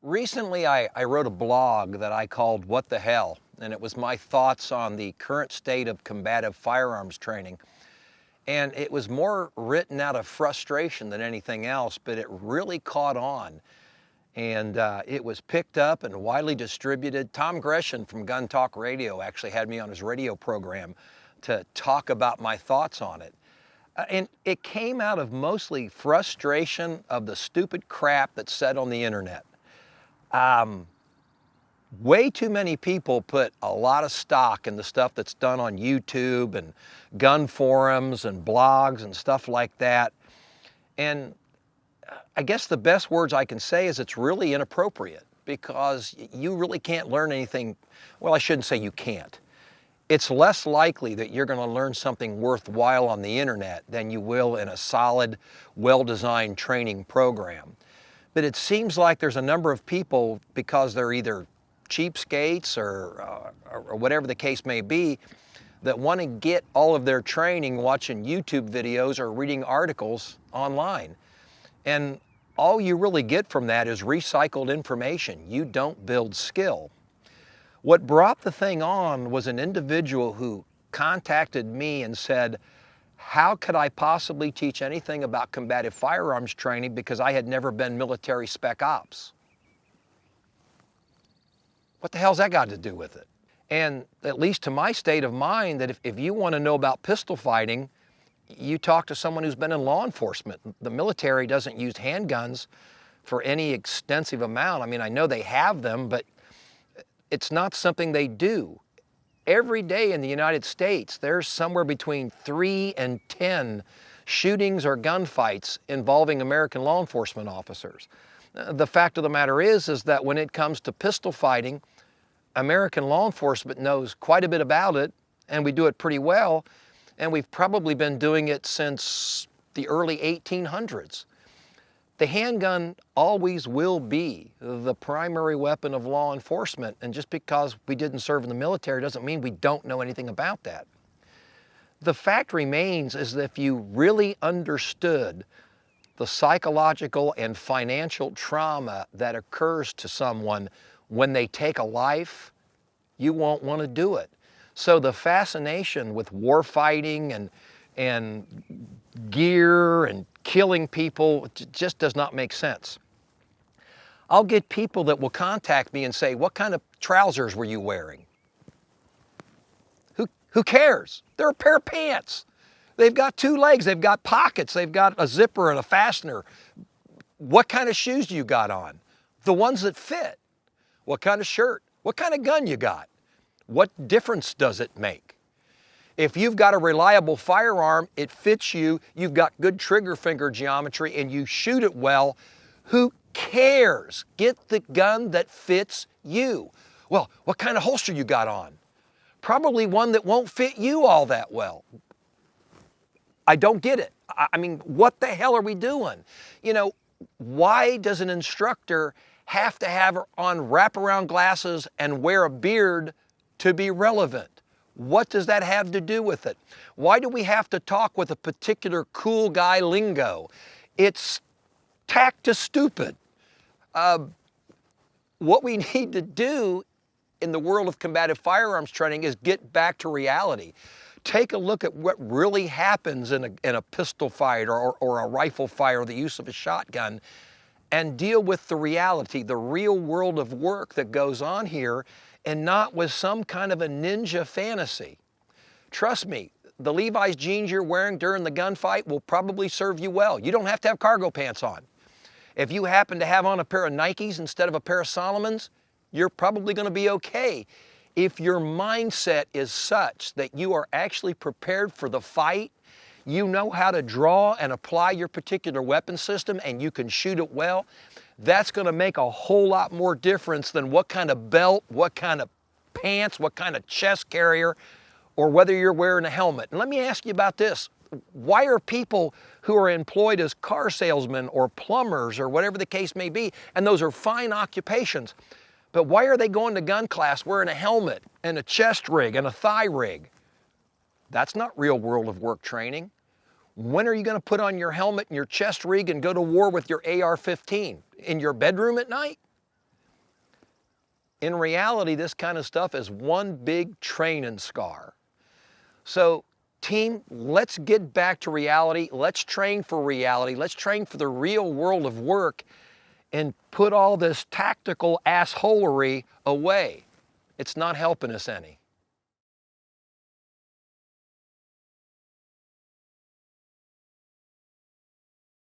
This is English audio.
Recently, I wrote a blog that I called What the Hell, and it was my thoughts on the current state of combative firearms training. And it was more written out of frustration than anything else, but it really caught on. And it was picked up and widely distributed. Tom Gresham from Gun Talk Radio actually had me on his radio program to talk about my thoughts on it. And it came out of mostly frustration of the stupid crap that's said on the internet. Way too many people put a lot of stock in the stuff that's done on YouTube and gun forums and blogs and stuff like that. And I guess the best words I can say is it's really inappropriate because you really can't learn anything. Well, I shouldn't say you can't. It's less likely that you're going to learn something worthwhile on the internet than you will in a solid, well-designed training program. But it seems like there's a number of people, because they're either cheapskates or whatever the case may be, that want to get all of their training watching YouTube videos or reading articles online. And all you really get from that is recycled information. You don't build skill. What brought the thing on was an individual who contacted me and said, how could I possibly teach anything about combative firearms training because I had never been military spec ops? What the hell's that got to do with it? And at least to my state of mind, that if you want to know about pistol fighting, you talk to someone who's been in law enforcement. The military doesn't use handguns for any extensive amount. I mean, I know they have them, but it's not something they do. Every day in the United States, there's somewhere between 3 and 10 shootings or gunfights involving American law enforcement officers. The fact of the matter is that when it comes to pistol fighting, American law enforcement knows quite a bit about it, and we do it pretty well, and we've probably been doing it since the early 1800s. The handgun always will be the primary weapon of law enforcement, and just because we didn't serve in the military doesn't mean we don't know anything about that. The fact remains is that if you really understood the psychological and financial trauma that occurs to someone when they take a life, you won't want to do it. So the fascination with war fighting and gear and killing people just does not make sense. I'll get people that will contact me and say, what kind of trousers were you wearing? Who cares? They're a pair of pants. They've got 2 legs, they've got pockets, they've got a zipper and a fastener. What kind of shoes do you got on? The ones that fit. What kind of shirt? What kind of gun you got? What difference does it make? If you've got a reliable firearm, it fits you, you've got good trigger finger geometry, and you shoot it well, who cares? Get the gun that fits you. Well, what kind of holster you got on? Probably one that won't fit you all that well. I don't get it. I mean, what the hell are we doing? You know, why does an instructor have to have on wraparound glasses and wear a beard to be relevant? What does that have to do with it? Why do we have to talk with a particular cool guy lingo? It's tack to stupid. What we need to do in the world of combative firearms training is get back to reality. Take a look at what really happens in a pistol fight or a rifle fight or the use of a shotgun, and deal with the reality, the real world of work that goes on here, and not with some kind of a ninja fantasy. Trust me, the Levi's jeans you're wearing during the gunfight will probably serve you well. You don't have to have cargo pants on. If you happen to have on a pair of Nikes instead of a pair of Solomons, you're probably going to be okay. If your mindset is such that you are actually prepared for the fight, you know how to draw and apply your particular weapon system, and you can shoot it well, that's going to make a whole lot more difference than what kind of belt, what kind of pants, what kind of chest carrier, or whether you're wearing a helmet. And let me ask you about this. Why are people who are employed as car salesmen or plumbers or whatever the case may be, and those are fine occupations, but why are they going to gun class wearing a helmet and a chest rig and a thigh rig? That's not real world of work training. When are you going to put on your helmet and your chest rig and go to war with your AR-15? In your bedroom at night? In reality, this kind of stuff is one big training scar. So team, let's get back to reality. Let's train for reality. Let's train for the real world of work and put all this tactical assholery away. It's not helping us any.